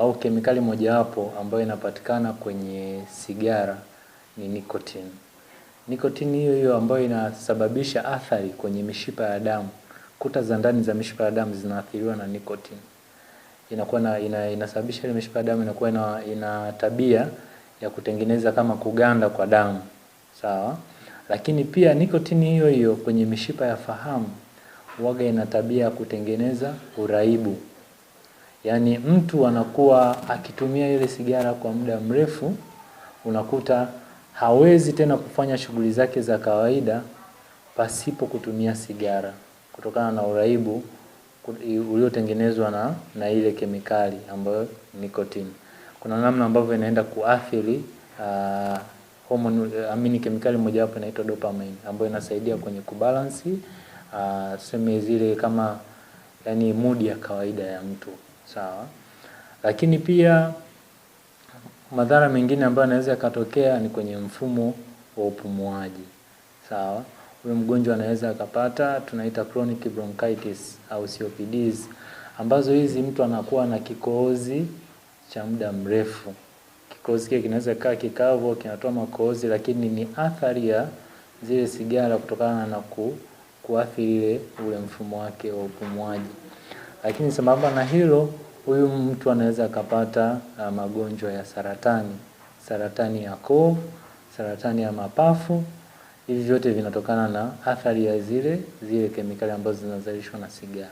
au kemikali mojawapo ambayo inapatikana kwenye sigara ni nicotine. Nicotine hiyo hiyo ambayo inasababisha athari kwenye mishipa ya damu. Kuta za ndani za mishipa ya damu zinaathiriwa na nicotine. Inasababisha ile mishipa ya damu inakuwa ina tabia ya kutengeneza kama kuganda kwa damu. Sawa? Lakini pia nicotine hiyo hiyo kwenye mishipa ya fahamu huwaga ina tabia ya kutengeneza uraibu. Yaani mtu anakuwa akitumia ile sigara kwa muda mrefu, unakuta hawezi tena kufanya shughuli zake za kawaida pasipo kutumia sigara, kutokana na uraibu uliotengenezwa na ile kemikali ambayo nicotine. Kuna namna ambavyo inaenda kuathiri kemikali mojawapo inaitwa dopamine ambayo inasaidia kwenye kubalance tuseme zile kama yani mood ya kawaida ya mtu. Sawa. Lakini pia madhara mengine ambayo yanaweza yakatokea ni kwenye mfumo wa upumuaji. Sawa. Huyo mgonjwa anaweza akapata tunaita chronic bronchitis au COPDs, ambazo hizi mtu anakuwa na kikohozi cha muda mrefu. Kikohozi kile kinaweza kaa kikavu, kinatoa makohozi, lakini ni athari ya zile sigara kutokana na kuathiri ule mfumo wake wa upumuaji. Lakini sambamba na hilo, huyu mtu anaweza akapata magonjwa ya saratani. Saratani ya koo, saratani ya mapafu. Hivi vyote vinatokana na athari ya zile kemikali ambazo zinazalishwa na sigara.